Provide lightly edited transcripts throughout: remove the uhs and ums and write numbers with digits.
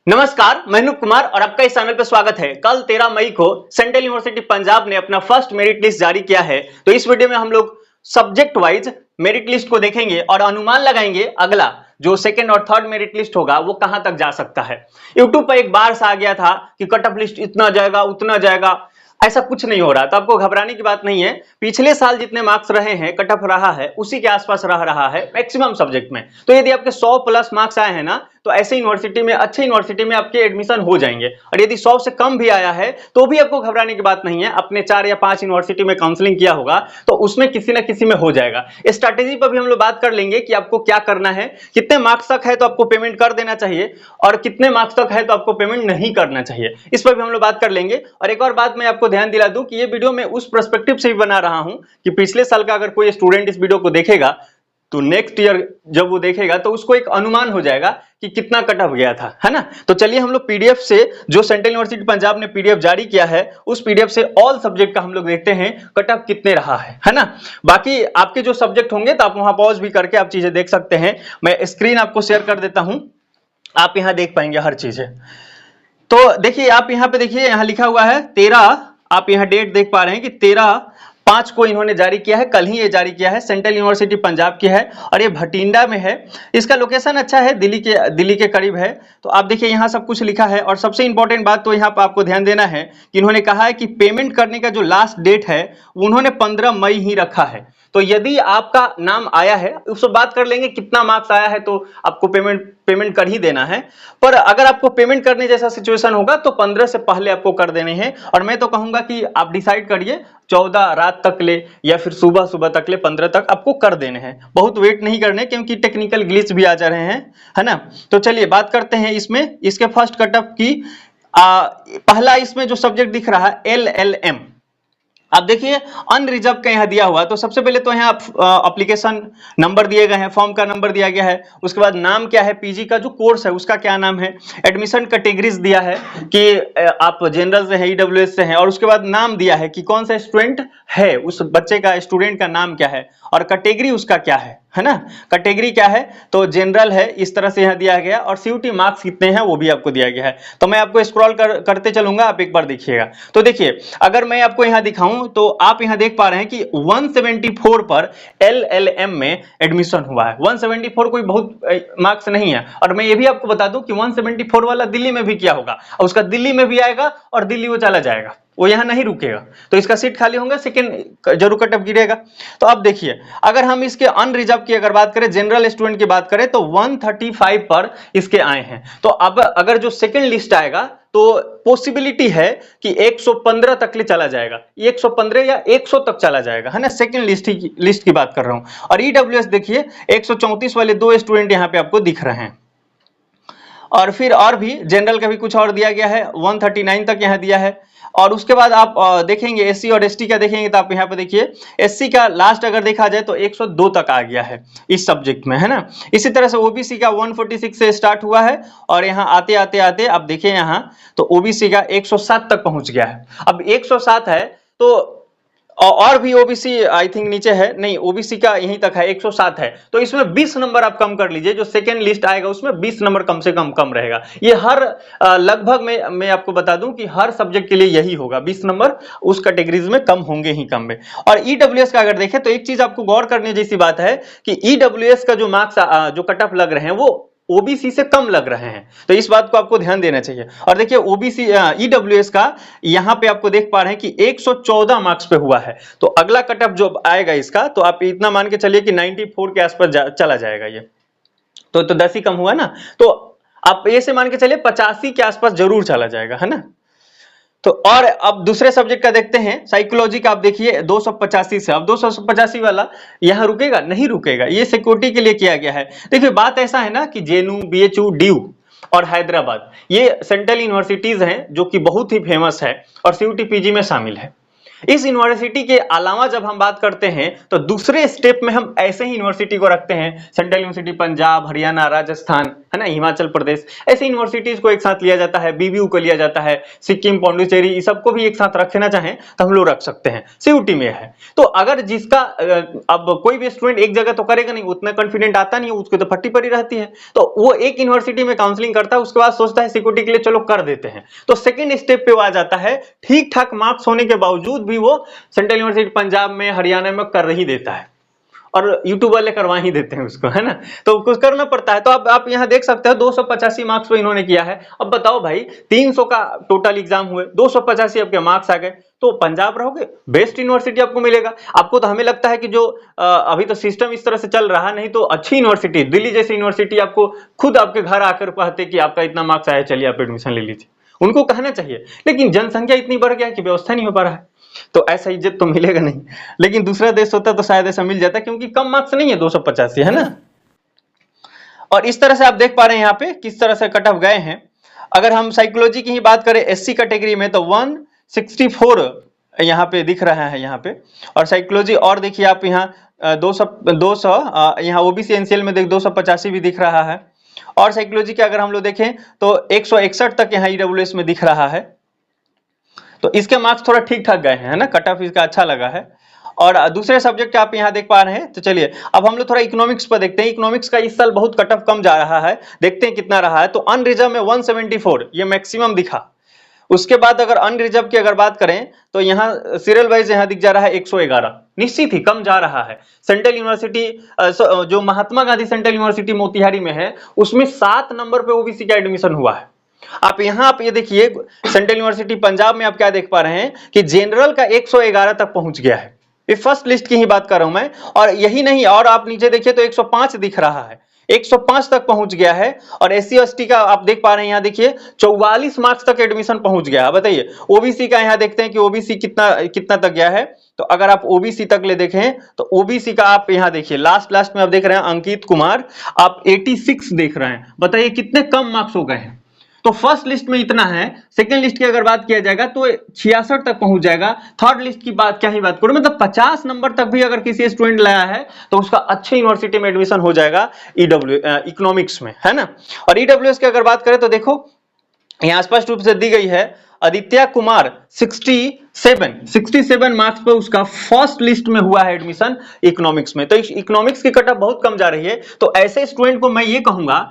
नमस्कार, मैं अनूप कुमार और आपका इस चैनल पर स्वागत है। कल 13 मई को सेंट्रल यूनिवर्सिटी पंजाब ने अपना फर्स्ट मेरिट लिस्ट जारी किया है। तो इस वीडियो में हम लोग सब्जेक्ट वाइज मेरिट लिस्ट को देखेंगे और अनुमान लगाएंगे अगला जो सेकंड और थर्ड मेरिट लिस्ट होगा वो कहां तक जा सकता है। यूट्यूब पर एक बार से आ गया था कि कट ऑफ लिस्ट इतना जाएगा उतना जाएगा, ऐसा कुछ नहीं हो रहा। तो आपको घबराने की बात नहीं है। पिछले साल जितने मार्क्स रहे हैं, कट ऑफ रहा है उसी के आसपास रह रहा है मैक्सिमम सब्जेक्ट में। तो यदि आपके 100 प्लस मार्क्स आए हैं ना, तो ऐसे यूनिवर्सिटी में, अच्छे यूनिवर्सिटी में आपके एडमिशन हो जाएंगे। और यदि 100 से कम भी आया है तो भी आपको घबराने की बात नहीं है। अपने 4 या 5 यूनिवर्सिटी में काउंसलिंग किया होगा तो उसमें किसी ना किसी में हो जाएगा। स्ट्रैटेजी पर भी हम लोग बात कर लेंगे कि आपको क्या करना है, कितने मार्क्स तक है तो आपको पेमेंट कर देना चाहिए और कितने मार्क्स तक है तो आपको पेमेंट नहीं करना चाहिए। इस पर भी हम लोग बात कर लेंगे। और एक और बात मैं आपको ध्यान दिला दूं कि ये वीडियो मैं उस पर्सपेक्टिव से भी बना रहा हूं कि पिछले साल का अगर कोई स्टूडेंट इस वीडियो को देखेगा तो नेक्स्ट ईयर जब वो देखेगा तो उसको एक अनुमान हो जाएगा कि कितना कट ऑफ गया था, है ना। तो चलिए हम लोग पीडीएफ से, जो सेंट्रल यूनिवर्सिटी पंजाब ने पीडीएफ जारी किया है, उस पीडीएफ से ऑल सब्जेक्ट का हम लोग देखते हैं कट ऑफ कितने रहा है ना। बाकी आपके जो सब्जेक्ट होंगे तो आप वहां पॉज भी करके आप चीजें देख सकते हैं। मैं स्क्रीन आपको शेयर कर देता हूं, आप यहां देख पाएंगे हर चीजें। तो देखिए, आप यहां पे देखिए, यहां लिखा हुआ है 13, आप यहां डेट देख पा रहे हैं कि 13/5 को इन्होंने जारी किया है। कल ही ये जारी किया है। सेंट्रल यूनिवर्सिटी पंजाब की है और ये भटिंडा में है। इसका लोकेशन अच्छा है, दिल्ली के करीब है। तो आप देखिए यहाँ सब कुछ लिखा है। और सबसे इंपॉर्टेंट बात तो यहाँ पर आपको ध्यान देना है कि इन्होंने कहा है कि पेमेंट करने का जो लास्ट डेट है उन्होंने 15 मई ही रखा है। तो यदि आपका नाम आया है, उससे बात कर लेंगे कितना मार्क्स आया है तो आपको पेमेंट कर ही देना है। पर अगर आपको पेमेंट करने जैसा सिचुएशन होगा तो 15 से पहले आपको कर देने हैं। और मैं तो कहूंगा कि आप डिसाइड करिए 14 रात तक ले या फिर सुबह सुबह तक ले, 15 तक आपको कर देने हैं। बहुत वेट नहीं करने, क्योंकि टेक्निकल ग्लिच भी आ जा रहे हैं, है ना। तो चलिए बात करते हैं इसमें, इसके फर्स्ट कट ऑफ की। पहला इसमें जो सब्जेक्ट दिख रहा है LLM, आप देखिए अनरिजर्व का यहाँ दिया हुआ है। तो सबसे पहले तो यहाँ एप्लीकेशन नंबर दिए गए हैं, फॉर्म का नंबर दिया गया है। उसके बाद नाम क्या है, पीजी का जो कोर्स है उसका क्या नाम है, एडमिशन कैटेगरीज दिया है कि आप जनरल से हैं, ईडब्ल्यूएस से हैं, और उसके बाद नाम दिया है कि कौन सा स्टूडेंट है, उस बच्चे का, स्टूडेंट का नाम क्या है और कैटेगरी उसका क्या है ना। कैटेगरी क्या है तो जनरल है, इस तरह से यहाँ दिया गया। और सीयूटी मार्क्स कितने हैं वो भी आपको दिया गया है। तो मैं आपको स्क्रॉल करते चलूंगा, आप एक बार देखिएगा। तो देखिए, अगर मैं आपको यहाँ दिखाऊं तो आप यहाँ देख पा रहे हैं कि 174 पर LLM में एडमिशन हुआ है। 174 कोई बहुत मार्क्स नहीं है। और मैं ये भी आपको बता दूं कि 174 वाला दिल्ली में भी किया होगा, और उसका दिल्ली में भी आएगा और दिल्ली वो चला जाएगा, वो यहां नहीं रुकेगा। तो इसका सीट खाली होगा, सेकंड जरूर कट ऑफ गिरेगा। तो अब देखिए, अगर हम इसके अनरिजर्व की अगर बात करें, जनरल स्टूडेंट की बात करें, तो 135 पर इसके आए हैं। तो अब अगर जो सेकंड लिस्ट आएगा तो पॉसिबिलिटी है कि 115 तक ले चला जाएगा, 115 या 100 तक चला जाएगा, है ना। सेकंड लिस्ट की बात कर रहा हूं। और ईडब्ल्यूएस देखिए 134 वाले 2 स्टूडेंट यहां पे आपको दिख रहे हैं। और फिर और भी जनरल का भी कुछ और दिया गया है, 139 तक यहाँ दिया है। और उसके बाद आप देखेंगे एससी और एसटी का देखेंगे तो आप यहाँ पे देखिए एससी का लास्ट अगर देखा जाए तो 102 तक आ गया है इस सब्जेक्ट में, है ना। इसी तरह से ओबीसी का 146 से स्टार्ट हुआ है और यहाँ आते आते आते आप देखिए यहाँ तो ओबीसी का 107 तक पहुंच गया है। अब 107 है तो और भी ओबीसी आई थिंक नीचे है, नहीं ओबीसी का यहीं तक है, 107 है। तो इसमें 20 नंबर आप कम कर लीजिए, जो सेकेंड लिस्ट आएगा उसमें 20 नंबर कम से कम रहेगा। ये हर लगभग मैं आपको बता दूं कि हर सब्जेक्ट के लिए यही होगा, 20 नंबर उस कैटेगरीज में कम होंगे ही कम में। और ईडब्ल्यूएस का अगर देखें तो एक चीज आपको गौर करने जैसी बात है कि ईडब्ल्यूएस का जो मार्क्स, जो कट ऑफ लग रहे हैं वो ओबीसी से कम लग रहे हैं। तो इस बात को आपको ध्यान देना चाहिए। और देखिए ओबीसी ईडब्ल्यूएस का यहां पे आपको देख पा रहे हैं कि 114 मार्क्स पे हुआ है। तो अगला कट ऑफ जो आएगा इसका, तो आप इतना मान के चलिए कि 94 के आसपास चला जाएगा ये। तो 10 ही कम हुआ ना, तो आप ऐसे मान के चलिए 85 के आसपास जरूर चला जाएगा, है ना। तो और अब दूसरे सब्जेक्ट का देखते हैं, साइकोलॉजी का। आप देखिए 285 से, अब 285 वाला यहां रुकेगा, नहीं रुकेगा, ये सिक्योरिटी के लिए किया गया है। देखिए बात ऐसा है ना कि जेएनयू, बीएचयू, डीयू और हैदराबाद, ये सेंट्रल यूनिवर्सिटीज हैं जो कि बहुत ही फेमस है और सीयूटी पीजी में शामिल है। इस यूनिवर्सिटी के अलावा जब हम बात करते हैं तो दूसरे स्टेप में हम ऐसे ही यूनिवर्सिटी को रखते हैं, सेंट्रल यूनिवर्सिटी पंजाब, हरियाणा, राजस्थान, है ना, हिमाचल प्रदेश, ऐसे यूनिवर्सिटीज को एक साथ लिया जाता है, बीबीयू को लिया जाता है, सिक्किम, पौंडीचेरी, ये सबको भी एक साथ रखना चाहें तो हम लोग रख सकते हैं। सीयूटी में है तो अगर जिसका अब कोई भी स्टूडेंट एक जगह तो करेगा नहीं, उतना कॉन्फिडेंट आता नहीं है, उसको तो फट्टी पड़ी रहती है, तो वो एक यूनिवर्सिटी में काउंसलिंग करता है, उसके बाद सोचता है सिक्योरिटी के लिए चलो कर देते हैं, तो सेकंड स्टेप पे वो आ जाता है, ठीक ठाक मार्क्स होने के बावजूद भी वो सेंट्रल यूनिवर्सिटी पंजाब में, हरियाणा में कर ही देता है, और यूट्यूब वाले करवा ही देते हैं उसको, है ना, तो कुछ करना पड़ता है। तो अब आप यहां देख सकते हो 285 मार्क्स पे इन्होंने किया है। अब बताओ भाई 300 का टोटल एग्जाम हुए, 285 आपके मार्क्स आ गए, तो पंजाब रहोगे, बेस्ट यूनिवर्सिटी आपको मिलेगा। आपको तो हमें लगता है कि जो अभी तो सिस्टम इस तरह से चल रहा, नहीं तो अच्छी यूनिवर्सिटी, दिल्ली जैसी यूनिवर्सिटी आपको खुद आपके घर आकर कहते कि आपका इतना मार्क्स आया, चलिए आप एडमिशन ले लीजिए, उनको कहना चाहिए। लेकिन जनसंख्या इतनी बढ़ गया कि व्यवस्था नहीं हो पा रहा है, तो ऐसा इज्जत तो मिलेगा नहीं। लेकिन दूसरा देश होता तो शायद ऐसा मिल जाता, क्योंकि कम मार्क्स नहीं है 285, है ना। और इस तरह से आप देख पा रहे हैं यहाँ पे किस तरह से कट ऑफ गए हैं। अगर हम साइकोलॉजी की ही बात करें एससी कैटेगरी में तो 164 यहाँ पे दिख रहा है यहाँ पे, और साइकोलॉजी और देखिए आप यहाँ 200 यहाँ ओबीसी एनसीएल में देख 285 भी दिख रहा है, और साइकोलॉजी के अगर हम लोग देखें तो 161 तक यहाँ ईडब्ल्यूएस में दिख रहा है, तो इसके मार्क्स थोड़ा ठीक ठाक गए हैं, है ना, कट ऑफ इसका अच्छा लगा है। और दूसरे सब्जेक्ट आप यहाँ देख पा रहे हैं, तो चलिए अब हम लोग थोड़ा इकोनॉमिक्स पर देखते हैं। इकोनॉमिक्स का इस साल बहुत कट ऑफ कम जा रहा है, देखते हैं कितना रहा है। तो अनरिजर्व में 174 ये मैक्सिमम दिखा। उसके बाद अगर अनरिजर्व की अगर बात करें तो यहाँ सीरियल वाइज यहाँ दिख जा रहा है 111, निश्चित ही कम जा रहा है। सेंट्रल यूनिवर्सिटी जो महात्मा गांधी सेंट्रल यूनिवर्सिटी मोतिहारी में है, उसमें 7 नंबर पे ओबीसी का एडमिशन हुआ है। आप ये देखिए सेंट्रल यूनिवर्सिटी पंजाब में आप क्या देख पा रहे हैं कि जनरल का 111 तक पहुंच गया है। ये फर्स्ट लिस्ट की ही बात कर रहा हूं मैं, और यही नहीं, और आप नीचे देखिए तो 105 दिख रहा है, 105 तक पहुंच गया है। और एससी एसटी का आप देख पा रहे हैं यहाँ देखिए 44 मार्क्स तक एडमिशन पहुंच गया है। बताइए ओबीसी का यहाँ देखते हैं कि ओबीसी कितना तक गया है। तो अगर आप ओबीसी तक ले देखें तो ओबीसी का आप यहाँ देखिए लास्ट में आप देख रहे हैं अंकित कुमार, आप 86 देख रहे हैं। बताइए कितने कम मार्क्स हो गए हैं। तो फर्स्ट लिस्ट में इतना है, सेकंड लिस्ट की अगर बात किया जाएगा तो 66 तक पहुंच जाएगा। थर्ड लिस्ट की बात क्या ही बात करूं, मतलब 50 नंबर तक भी अगर किसी स्टूडेंट लाया है तो उसका अच्छे यूनिवर्सिटी में एडमिशन हो जाएगा इकोनॉमिक्स में, है ना। और ईडब्ल्यूएस की अगर बात करें तो देखो यहां स्पष्ट रूप से दी गई है, आदित्य कुमार 67 मार्क्स पर उसका फर्स्ट लिस्ट में हुआ है एडमिशन इकोनॉमिक्स में। तो इकोनॉमिक्स की कट ऑफ बहुत कम जा रही है। तो ऐसे स्टूडेंट को मैं ये कहूंगा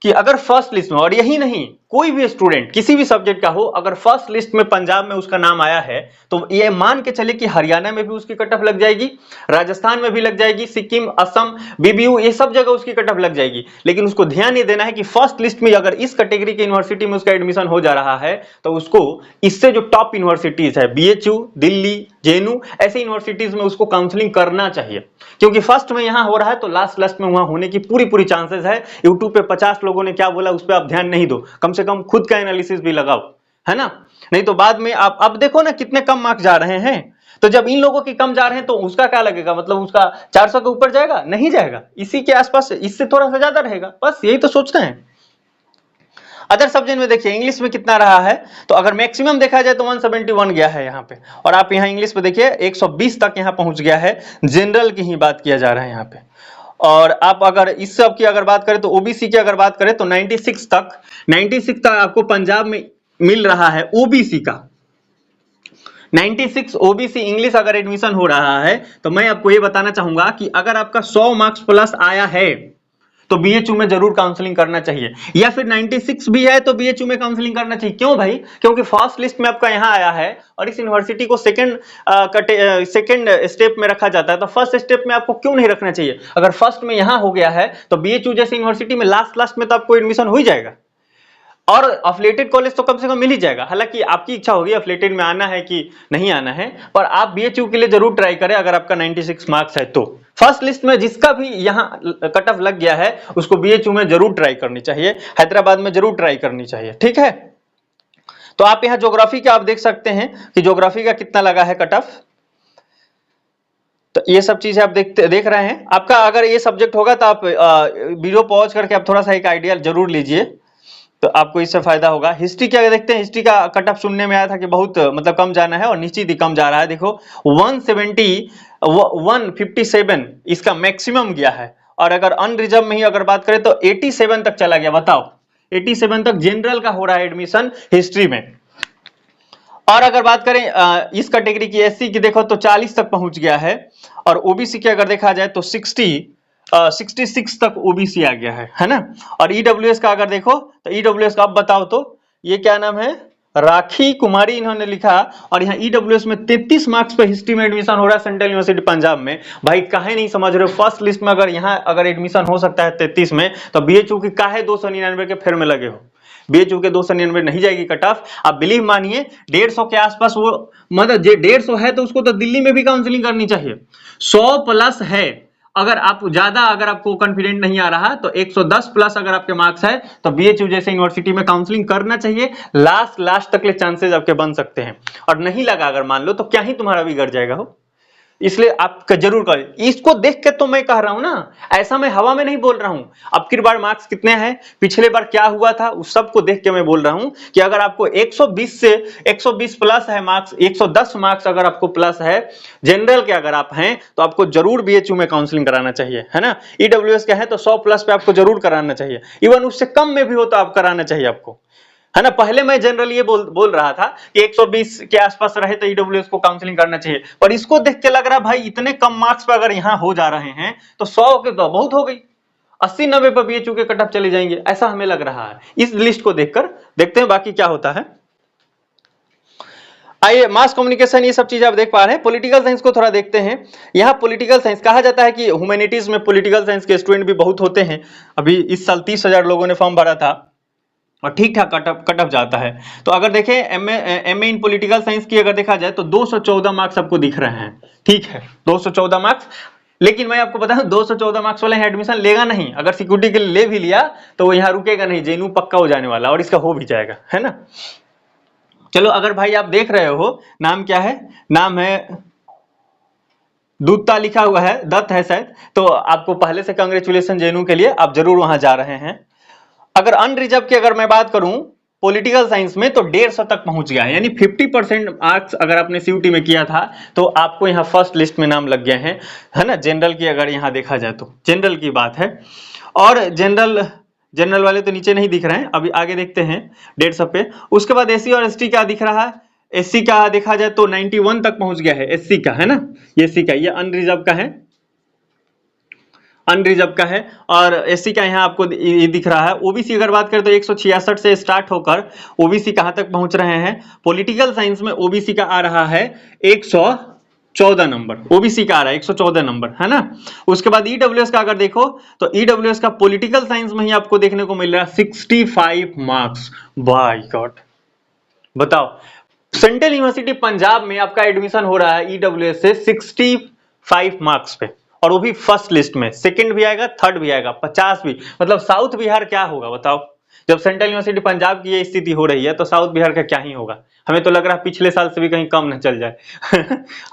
कि अगर फर्स्ट लिस्ट में, और यही नहीं कोई भी स्टूडेंट किसी भी सब्जेक्ट का हो, अगर फर्स्ट लिस्ट में पंजाब में उसका नाम आया है तो ये मान के चले कि हरियाणा में भी उसकी कट ऑफ लग जाएगी, राजस्थान में भी लग जाएगी, सिक्किम, असम, बीबीयू, ये सब जगह उसकी कट ऑफ लग जाएगी। लेकिन उसको ध्यान ये देना है कि फर्स्ट लिस्ट में अगर इस कैटेगरी की यूनिवर्सिटी में उसका एडमिशन हो जा रहा है तो उसको इससे जो टॉप यूनिवर्सिटीज है बीएचयू, दिल्ली, जेएनयू, ऐसी यूनिवर्सिटीज में उसको काउंसलिंग करना चाहिए। क्योंकि फर्स्ट में यहां हो रहा है तो लास्ट में वहां होने की पूरी चांसेस है। यूट्यूब पे 50 लोगों ने क्या बोला उस पर आप ध्यान नहीं दो, कम से कम खुद का एनालिसिस भी लगाओ, है ना। नहीं तो बाद में आप अब देखो ना कितने कम मार्क्स जा रहे हैं। तो जब इन लोगों के कम जा रहे हैं तो उसका क्या लगेगा, मतलब उसका 400 के ऊपर जाएगा, नहीं जाएगा, इसी के आसपास, इससे थोड़ा सा ज्यादा रहेगा, बस यही तो सोचते हैं। अदर सब्जेक्ट में देखिए इंग्लिश में कितना रहा है, तो अगर मैक्सिमम देखा जाए तो 171 गया है यहाँ पे, और आप यहाँ इंग्लिश पे देखिए 120 तक यहाँ पहुंच गया है। जनरल की ही बात किया जा रहा है यहाँ पे। और आप अगर इस सब की अगर बात करें तो ओबीसी की अगर बात करें तो 96 तक आपको पंजाब में मिल रहा है ओबीसी का। 96 ओबीसी इंग्लिश अगर एडमिशन हो रहा है तो मैं आपको ये बताना चाहूंगा कि अगर आपका 100 मार्क्स प्लस आया है तो बीएचयू में जरूर काउंसलिंग करना चाहिए, या फिर 96 भी है तो बीएचयू में काउंसलिंग करना चाहिए। क्यों भाई? क्योंकि फर्स्ट लिस्ट में आपका यहाँ आया है और इस यूनिवर्सिटी को सेकंड स्टेप में रखा जाता है, तो फर्स्ट स्टेप में आपको क्यों नहीं रखना चाहिए? अगर फर्स्ट में यहाँ हो गया है तो बीएचयू जैसी यूनिवर्सिटी में लास्ट में तो आपको एडमिशन हो ही जाएगा, और अफिलिएटेड कॉलेज तो कम से कम मिल ही जाएगा। हालांकि आपकी इच्छा होगी अफिलिएटेड में आना है कि नहीं आना है, पर आप बीएचयू के लिए जरूर ट्राई करें अगर आपका 96 मार्क्स है तो। फर्स्ट लिस्ट में जिसका भी यहाँ कट ऑफ लग गया है उसको बीएचयू में जरूर ट्राई करनी चाहिए, हैदराबाद में जरूर ट्राई करनी चाहिए, ठीक है। तो आप यहाँ ज्योग्राफी का आप देख सकते हैं कि ज्योग्राफी का कितना लगा है कट ऑफ। तो ये सब चीजें आप देख रहे हैं। आपका अगर ये सब्जेक्ट होगा तो आप वीडियो पॉज करके आप थोड़ा सा एक आइडिया जरूर लीजिए। तो आपको इससे फायदा होगा। हिस्ट्री क्या देखते हैं, हिस्ट्री का कट ऑफ सुनने में आया था कि बहुत मतलब कम जाना है और निश्चित ही कम जा रहा है। देखो 157 इसका मैक्सिमम गया है, और अगर अनरिजर्व में ही अगर बात करें तो 87 तक चला गया। बताओ 87 तक जनरल का हो रहा है एडमिशन हिस्ट्री में। और अगर बात करें इस कैटेगरी की एससी की देखो तो 40 तक पहुंच गया है, और ओबीसी की अगर देखा जाए तो 66 तक ओबीसी आ गया है ना। और ईडब्ल्यूएस का अगर देखो तो ईडब्ल्यूएस का आप बताओ तो ये क्या नाम है, राखी कुमारी इन्होंने लिखा, और यहाँ ईडब्ल्यूएस में 33 मार्क्स पे हिस्ट्री में एडमिशन हो रहा है सेंट्रल यूनिवर्सिटी पंजाब में। भाई काहे नहीं समझ रहे हो, फर्स्ट लिस्ट में अगर यहाँ अगर एडमिशन हो सकता है 33 में, तो बीएचयू की काहे 299 के फेर में लगे हो। बीएचयू के 299 नहीं जाएगी कट ऑफ, आप बिलीव मानिए 150 के आसपास वो, मतलब 150 है तो उसको तो दिल्ली में भी काउंसलिंग करनी चाहिए। 100 प्लस है, अगर आप ज्यादा अगर आपको कॉन्फिडेंट नहीं आ रहा तो 110 प्लस अगर आपके मार्क्स है तो बीएचयू जैसे यूनिवर्सिटी में काउंसलिंग करना चाहिए। लास्ट तक ले चांसेस आपके बन सकते हैं, और नहीं लगा अगर मान लो तो क्या ही तुम्हारा बिगड़ जाएगा हो। इसलिए आप जरूर करें। इसको देख के तो मैं कह रहा हूं ना, ऐसा मैं हवा में नहीं बोल रहा हूं। अब की बार मार्क्स कितने हैं, पिछले बार क्या हुआ था, उस सब को देख के मैं बोल रहा हूं कि अगर आपको 120 से 120 प्लस है मार्क्स, 110 मार्क्स अगर आपको प्लस है जनरल के अगर आप हैं, तो आपको जरूर बीएचयू में काउंसलिंग कराना चाहिए, है ना। ईडब्ल्यूएस का है तो 100 प्लस पे आपको जरूर कराना चाहिए, इवन उससे कम में भी हो तो आप कराना चाहिए आपको, है ना। पहले मैं जनरल ये बोल रहा था कि 120 के आसपास रहे तो ईडब्ल्यूएस को काउंसलिंग करना चाहिए, पर इसको देख के लग रहा है भाई इतने कम मार्क्स पे अगर यहाँ हो जा रहे हैं तो 100 के तो बहुत हो गई, 80-90 पर बीएचयू के कट ऑफ चले जाएंगे, ऐसा हमें लग रहा है। इस लिस्ट को देखकर देखते हैं बाकी क्या होता है। आइए मास कम्युनिकेशन ये सब चीजें आप देख पा रहे हैं। पॉलिटिकल साइंस को थोड़ा देखते हैं। यहाँ पॉलिटिकल साइंस कहा जाता है कि ह्यूमैनिटीज में पॉलिटिकल साइंस के स्टूडेंट भी बहुत होते हैं। अभी इस साल 30,000 लोगों ने फॉर्म भरा था और ठीक ठाक कट ऑफ जाता है। तो अगर देखें एमए इन पॉलिटिकल साइंस की अगर देखा जाए तो 214 मार्क्स आपको दिख रहे हैं, ठीक है 214 मार्क्स। लेकिन मैं आपको बताऊं 214 मार्क्स वाले एडमिशन लेगा नहीं, अगर सिक्योरिटी के लिए ले भी लिया तो वो यहाँ रुकेगा नहीं, जेनू पक्का हो जाने वाला और इसका हो भी जाएगा, है ना। चलो अगर भाई आप देख रहे हो, नाम क्या है, नाम है दूत्ता लिखा हुआ है, दत्त है शायद, तो आपको पहले से कांग्रेचुलेशन जेनू के लिए, आप जरूर वहां जा रहे हैं। अगर अनरिजर्व की अगर मैं बात करूं पॉलिटिकल साइंस में तो 150 तक पहुंच गया है, यानी 50% मार्क्स अगर आपने सीयूटी में किया था तो आपको यहां फर्स्ट लिस्ट में नाम लग गए हैं, है ना। जनरल की अगर यहां देखा जाए तो जनरल की बात है, और जनरल वाले तो नीचे नहीं दिख रहे हैं, अभी आगे देखते हैं 150 पे। उसके बाद एससी और एसटी क्या दिख रहा है, एससी का देखा जाए तो 91 तक पहुंच गया है एससी का, है ना। ये एससी का, ये अनरिजर्व का है, अनरिजर्व का है, और एससी का यहाँ आपको ये दिख रहा है। ओबीसी अगर बात करें तो 166 से स्टार्ट होकर ओबीसी कहां तक पहुंच रहे हैं, पॉलिटिकल साइंस में ओबीसी का आ रहा है 114 नंबर, ओबीसी का आ रहा है 114 नंबर, है ना। उसके बाद ईडब्ल्यूएस का अगर देखो तो ईडब्ल्यूएस का पॉलिटिकल साइंस में ही आपको देखने को मिल रहा है 65 मार्क्स। बाय गॉड, बताओ सेंट्रल यूनिवर्सिटी पंजाब में आपका एडमिशन हो रहा है ईडब्ल्यूएस से 65 मार्क्स पे, और वो भी फर्स्ट लिस्ट में, सेकंड भी आएगा, थर्ड भी आएगा, 50 भी, मतलब साउथ बिहार क्या होगा बताओ। जब सेंट्रल यूनिवर्सिटी पंजाब की ये स्थिति हो रही है तो साउथ बिहार का क्या ही होगा। हमें तो लग रहा है पिछले साल से भी कहीं कम न चल जाए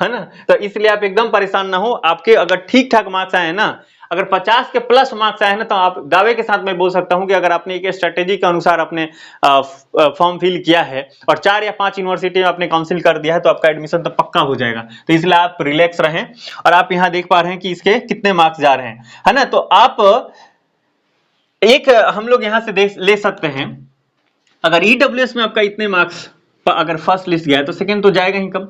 है ना। तो इसलिए आप एकदम परेशान ना हो, आपके अगर ठीक ठाक मार्क्स आए ना, अगर 50 के प्लस मार्क्स आए ना, तो आप दावे के साथ मैं बोल सकता हूं कि अगर आपने एक स्ट्रेटेजी के अनुसार अपने फॉर्म फिल किया है और 4 या 5 यूनिवर्सिटी में आपने काउंसिल कर दिया है तो आपका एडमिशन तो पक्का हो जाएगा। तो इसलिए आप रिलैक्स रहें, और आप यहां देख पा रहे हैं कि इसके कितने मार्क्स जा रहे हैं, है ना। तो आप एक हम लोग यहां से ले सकते हैं, अगर ईडब्ल्यूएस में आपका इतने मार्क्स अगर फर्स्ट लिस्ट गया है तो सेकंड तो जाएगा ही कम,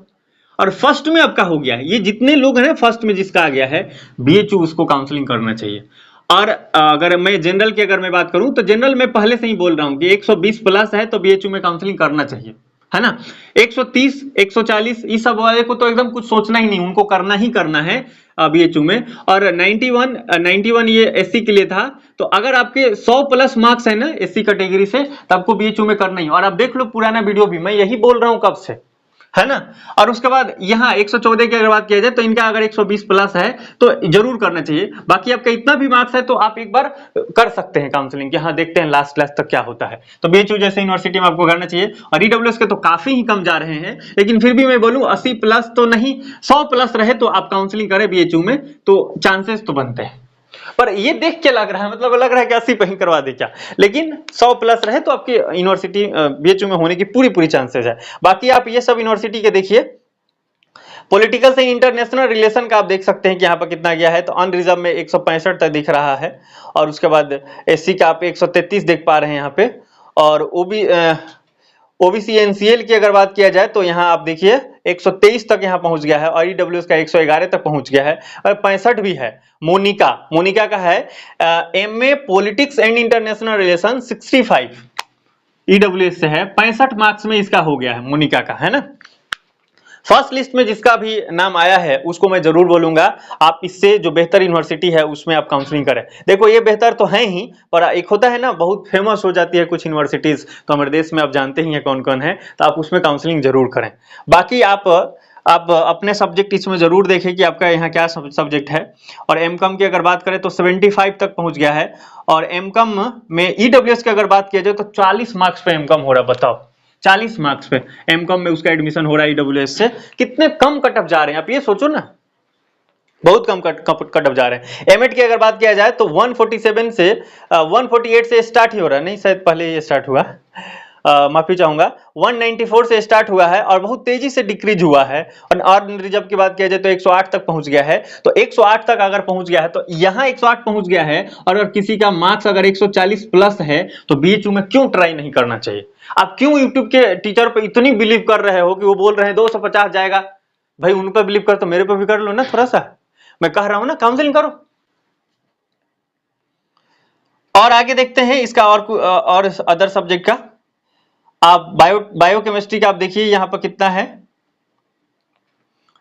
और फर्स्ट में आपका हो गया है, ये जितने लोग हैं फर्स्ट में जिसका आ गया है बीएचयू उसको काउंसलिंग करना चाहिए। और अगर मैं जनरल की अगर मैं बात करूं तो जनरल में पहले से ही बोल रहा हूं कि 120 प्लस है तो बीएचयू में काउंसलिंग करना चाहिए, है ना। 130 140 इस सब वाले को तो एकदम कुछ सोचना ही नहीं, उनको करना ही करना है बीएचयू में। और 91 ये एससी के लिए था, तो अगर आपके 100 प्लस मार्क्स है ना एससी कैटेगरी से तो आपको बीएचयू में करना ही। और आप देख लो पुराना वीडियो भी, मैं यही बोल रहा हूं कब से, है ना। और उसके बाद यहाँ 114 की अगर बात किया जाए तो इनका अगर 120 प्लस है तो जरूर करना चाहिए। बाकी आपका इतना भी मार्क्स है तो आप एक बार कर सकते हैं काउंसलिंग कि हाँ देखते हैं लास्ट क्लास तक क्या होता है। तो बीएचयू जैसे यूनिवर्सिटी में आपको करना चाहिए। और ईडब्ल्यूएस के तो काफी ही कम जा रहे हैं, लेकिन फिर भी मैं बोलूं 80 प्लस तो नहीं, 100 प्लस रहे तो आप काउंसलिंग करें बीएचयू में, तो चांसेस तो बनते हैं। पर ये देख के लग रहा है, मतलब लग रहा है कि 80 पे ही करवा दे क्या, लेकिन 100 प्लस रहे तो आपकी यूनिवर्सिटी बीएचयू में होने की पूरी पूरी चांसेस है। बाकी आप ये सब यूनिवर्सिटी के देखिए, पॉलिटिकल से इंटरनेशनल रिलेशन का आप देख सकते हैं कि यहाँ पर कितना गया है, तो अनरिजर्व में 165 तक दिख रहा है, और उसके बाद एससी का आप 133 देख पा रहे हैं यहाँ पे, और ओबीसी एनसीएल की अगर बात किया जाए तो यहाँ आप देखिए 123 तक यहाँ पहुंच गया है, और ईडब्ल्यूएस का 111 तक पहुंच गया है, और 65 भी है। मोनिका का है MA politics and international relation 65 EWS से है, 65 मार्क्स में इसका हो गया है मोनिका का, है ना। फर्स्ट लिस्ट में जिसका भी नाम आया है उसको मैं जरूर बोलूंगा आप इससे जो बेहतर यूनिवर्सिटी है उसमें आप काउंसलिंग करें। देखो ये बेहतर तो है ही, पर एक होता है ना बहुत फेमस हो जाती है कुछ यूनिवर्सिटीज, तो हमारे देश में आप जानते ही हैं कौन कौन है, तो आप उसमें काउंसलिंग जरूर करें। बाकी आप अपने सब्जेक्ट इसमें जरूर देखें कि आपका यहाँ क्या सब्जेक्ट है। और एमकॉम की अगर बात करें तो 75 तक पहुंच गया है, और एमकॉम में ईडब्ल्यूएस की अगर बात किया जाए तो 40 मार्क्स पे एमकॉम हो रहा है, बताओ 40 मार्क्स पे एमकॉम में उसका एडमिशन हो रहा है ईडब्ल्यूएस से। कितने कम कटअप जा रहे हैं आप ये सोचो ना, बहुत कम कटअप जा रहे हैं। एमएड की अगर बात किया जाए तो 147 से 148 से स्टार्ट ही हो रहा है, नहीं शायद पहले ये स्टार्ट हुआ, माफी चाहूंगा, 194 से स्टार्ट हुआ है और बहुत तेजी से डिक्रीज हुआ है। और रिजर्व की बात किया जाए तो 108 तक पहुंच गया है, तो 108 तक अगर पहुंच गया है तो यहाँ 108 पहुंच गया है, और अगर किसी का मार्क्स अगर 140 प्लस है तो बीएचयू में क्यों ट्राई नहीं करना चाहिए। आप क्यों यूट्यूब के टीचर पे इतनी बिलीव कर रहे हो कि वो बोल रहे हैं 250 जाएगा, भाई उन पर बिलीव कर तो मेरे पे भी कर लो ना, थोड़ा सा मैं कह रहा हूं ना काउंसलिंग करो। और आगे देखते हैं इसका और अदर सब्जेक्ट का, आप बायोकेमिस्ट्री का आप देखिए यहाँ पर कितना है,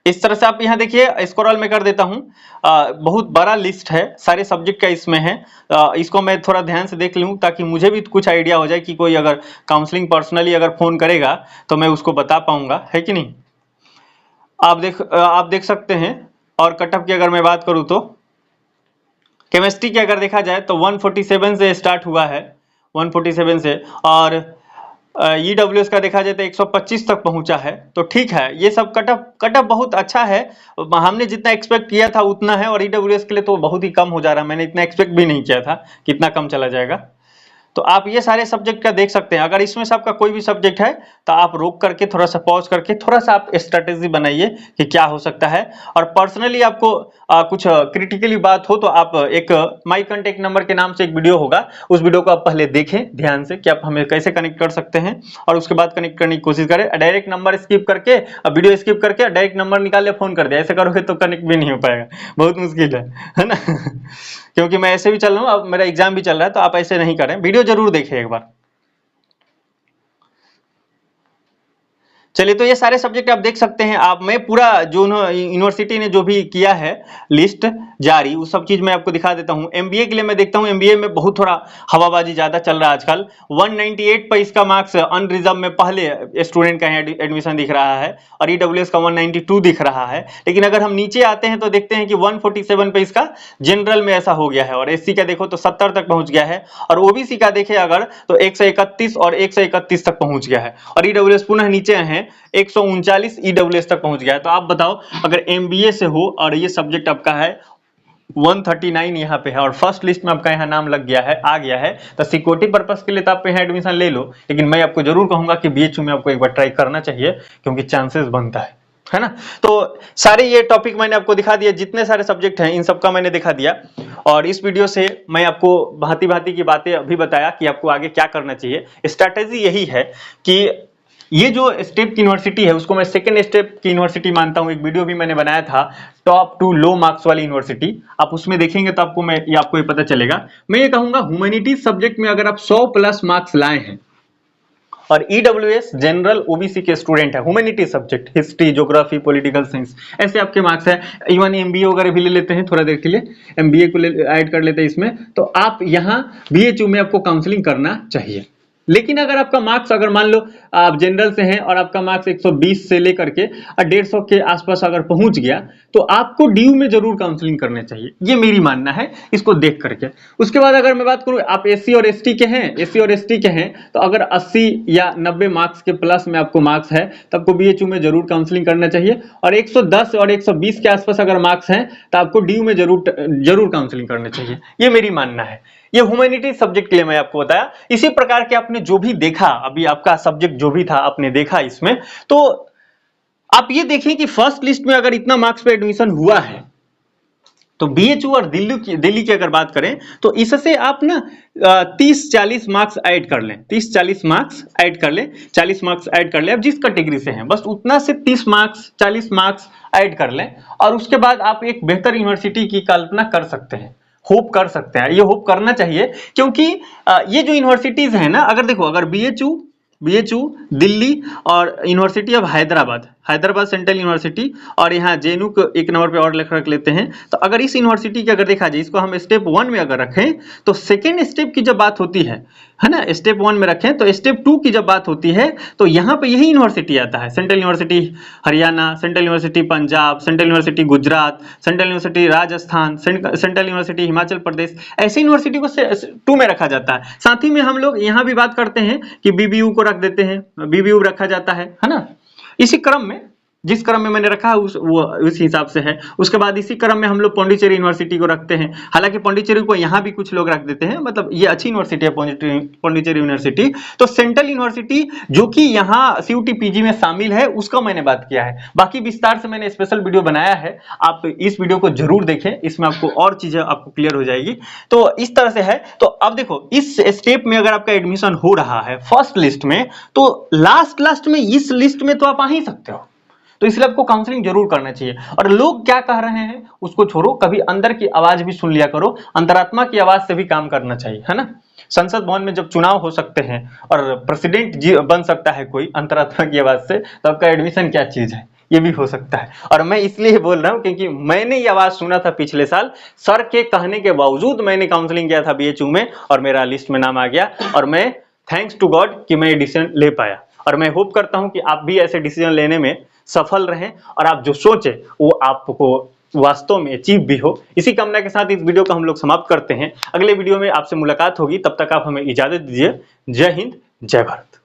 इस तरह से आप यहाँ देखिए स्क्रॉल में कर देता हूं, बहुत बड़ा लिस्ट है सारे सब्जेक्ट का इसमें है। इसको मैं थोड़ा ध्यान से देख लूं ताकि मुझे भी कुछ आइडिया हो जाए कि कोई अगर काउंसलिंग पर्सनली अगर फोन करेगा तो मैं उसको बता पाऊंगा, है कि नहीं। आप देख सकते हैं। और कटअप की अगर मैं बात करूं तो केमिस्ट्री की अगर देखा जाए तो 147 से स्टार्ट हुआ है, 147 से, और ईडब्ल्यूएस का देखा जाए तो 125 तक पहुंचा है, तो ठीक है। ये सब कटअप बहुत अच्छा है, हमने जितना एक्सपेक्ट किया था उतना है, और ईडब्ल्यूएस के लिए तो बहुत ही कम हो जा रहा है, मैंने इतना एक्सपेक्ट भी नहीं किया था कितना कम चला जाएगा। तो आप ये सारे सब्जेक्ट का देख सकते हैं। अगर इसमें से आपका कोई भी सब्जेक्ट है तो आप रोक करके थोड़ा सा पॉज करके थोड़ा सा आप स्ट्रेटेजी बनाइए कि क्या हो सकता है। और पर्सनली आपको कुछ क्रिटिकली बात हो तो आप एक माई कॉन्टेक्ट नंबर के नाम से एक वीडियो होगा, उस वीडियो को आप पहले देखें ध्यान से कि आप हमें कैसे कनेक्ट कर सकते हैं, और उसके बाद कनेक्ट करने की कोशिश करें। डायरेक्ट नंबर स्किप करके वीडियो स्किप करके डायरेक्ट नंबर निकाल ले फोन कर दे, ऐसे करोगे तो कनेक्ट भी नहीं हो पाएगा, बहुत मुश्किल है ना क्योंकि मैं ऐसे भी चल रहा हूँ, अब मेरा एग्जाम भी चल रहा है, तो आप ऐसे नहीं करें, वीडियो जरूर देखें एक बार। चलिए, तो ये सारे सब्जेक्ट आप देख सकते हैं। आप मैं पूरा जो यूनिवर्सिटी ने जो भी किया है लिस्ट जारी, उस सब चीज मैं आपको दिखा देता हूं। एमबीए के लिए मैं देखता हूं, एमबीए में बहुत थोड़ा हवाबाजी ज्यादा चल रहा है आजकल। 198 पर इसका मार्क्स अनरिजर्व में पहले स्टूडेंट का एडमिशन दिख रहा है, और ईडब्ल्यूएस का 192 दिख रहा है। लेकिन अगर हम नीचे आते हैं तो देखते हैं कि 147 पे इसका जनरल में ऐसा हो गया है, और एससी का देखो तो 70 तक पहुंच गया है, और ओबीसी का देखे अगर तो 131 और 131 तक पहुंच गया है, और ईडब्ल्यूएस पुनः नीचे है 139 ईडब्ल्यूएस तक पहुंच गया है। तो आप बताओ अगर एमबीए से हो और ये सब्जेक्ट आपका है 139 यहाँ पे है, और फर्स्ट लिस्ट में आपका यहाँ नाम लग गया है, आ गया है, तो सिक्योरिटी पर्पस के लिए तो आप यहाँ एडमिशन ले लो। लेकिन मैं आपको जरूर कहूंगा कि बीएचयू में आपको एक बार ट्राई करना चाहिए, क्योंकि चांसेस बनता है ना। तो सारे ये टॉपिक मैंने आपको दिखा दिया, जितने सारे सब्जेक्ट हैं इन सबका मैंने दिखा दिया। और इस वीडियो से मैं आपको भांति भांति की बातें अभी बताया कि आपको आगे क्या करना चाहिए। स्ट्रैटेजी यही है कि ये जो स्टेप की यूनिवर्सिटी है उसको मैं सेकंड स्टेप की यूनिवर्सिटी मानता हूं। एक वीडियो भी मैंने बनाया था टॉप टू लो मार्क्स वाली यूनिवर्सिटी, आप उसमें देखेंगे तो आपको ये पता चलेगा। मैं ये कहूंगा ह्यूमैनिटीज सब्जेक्ट में अगर आप 100 प्लस मार्क्स लाए हैं, और ईडब्ल्यूएस जनरल ओबीसी के स्टूडेंट है, humanities subject history, geography, political science, ऐसे आपके मार्क्स है। इवन एमबीए वगैरह भी ले लेते हैं थोड़ा देर के लिए, एमबीए को ऐड कर लेते हैं इसमें, तो आप यहाँ बीएचयू में आपको काउंसलिंग करना चाहिए। लेकिन अगर आपका मार्क्स अगर मान लो आप जनरल से हैं और आपका मार्क्स 120 से लेकर के 150 के आसपास अगर पहुंच गया तो आपको डीयू में जरूर काउंसलिंग करने चाहिए, ये मेरी मानना है इसको देख करके। उसके बाद अगर मैं बात करूं आप एससी और एसटी के हैं, एससी और एसटी के हैं तो अगर 80 या 90 मार्क्स के प्लस में आपको मार्क्स है तो आपको बीएचयू में जरूर काउंसलिंग करना चाहिए। और 110 और 120 के आसपास अगर मार्क्स हैं तो आपको डीयू में जरूर काउंसलिंग करना चाहिए, ये मेरी मानना है। ये ह्यूमैनिटीज सब्जेक्ट के लिए मैं आपको बताया। इसी प्रकार के आपने जो भी देखा अभी आपका सब्जेक्ट जो भी था आपने देखा इसमें, तो आप ये देखें कि फर्स्ट लिस्ट में अगर इतना मार्क्स पे एडमिशन हुआ है तो बीएचयू और दिल्ली की अगर बात करें तो इससे आप ना 30-40 मार्क्स ऐड कर लें, 30-40 मार्क्स ऐड कर लें, 40 मार्क्स ऐड कर लें, अब जिस कैटेगरी से हैं बस उतना से 30 मार्क्स 40 मार्क्स ऐड कर लें और उसके बाद आप एक बेहतर यूनिवर्सिटी की कल्पना कर सकते हैं, होप कर सकते हैं। ये होप करना चाहिए क्योंकि ये जो यूनिवर्सिटीज हैं ना, अगर देखो अगर बीएचयू दिल्ली और university of Hyderabad central university और यहाँ जेएनयू को एक नंबर पे और रख लेते हैं, तो अगर इस यूनिवर्सिटी की अगर देखा जाए इसको हम स्टेप 1 में अगर रखें तो सेकेंड स्टेप की जब बात होती है ना, स्टेप 1 में रखें तो स्टेप 2 की जब बात होती है तो यहाँ पे यही यूनिवर्सिटी आता है, central university Haryana, central university Punjab, central university Gujarat, central university Rajasthan, central university Himachal Pradesh, ऐसी यूनिवर्सिटी को 2 में रखा जाता है। साथ ही में हम लोग यहाँ भी बात करते हैं कि बीबीयू को रख देते हैं, बीबीयू रखा जाता है ना, इसी क्रम में जिस क्रम में मैंने रखा है उस हिसाब से है। उसके बाद इसी क्रम में हम लोग पौंडीचेरी यूनिवर्सिटी को रखते हैं, हालांकि पौंडीचेरी को यहाँ भी कुछ लोग रख देते हैं, मतलब ये अच्छी यूनिवर्सिटी है पौंडीचेरी यूनिवर्सिटी। तो सेंट्रल यूनिवर्सिटी जो कि यहाँ सीयूटी पीजी में शामिल है उसका मैंने बात किया है, बाकी विस्तार से मैंने स्पेशल वीडियो बनाया है, आप इस वीडियो को जरूर देखें, इसमें आपको और चीजें आपको क्लियर हो जाएगी। तो इस तरह से है। तो अब देखो इस स्टेप में अगर आपका एडमिशन हो रहा है फर्स्ट लिस्ट में तो लास्ट में इस लिस्ट में तो आप आ ही सकते हो, तो इसलिए आपको काउंसलिंग जरूर करना चाहिए। और लोग क्या कह रहे हैं उसको छोड़ो, कभी अंदर की आवाज भी सुन लिया करो, अंतरात्मा की आवाज से भी काम करना चाहिए, है ना। संसद भवन में जब चुनाव हो सकते हैं और प्रेसिडेंट जी बन सकता है कोई अंतरात्मा की आवाज से, तो आपका एडमिशन क्या चीज है, ये भी हो सकता है। और मैं इसलिए बोल रहा हूं क्योंकि मैंने ये आवाज सुना था पिछले साल, सर के कहने के बावजूद मैंने काउंसलिंग किया था बीएचयू में और मेरा लिस्ट में नाम आ गया, और मैं थैंक्स टू गॉड कि मैं ये डिसीजन ले पाया। और मैं होप करता हूं कि आप भी ऐसे डिसीजन लेने में सफल रहें और आप जो सोचे वो आपको वास्तव में अचीव भी हो। इसी कामना के साथ इस वीडियो को हम लोग समाप्त करते हैं। अगले वीडियो में आपसे मुलाकात होगी, तब तक आप हमें इजाजत दीजिए। जय हिंद, जय भारत।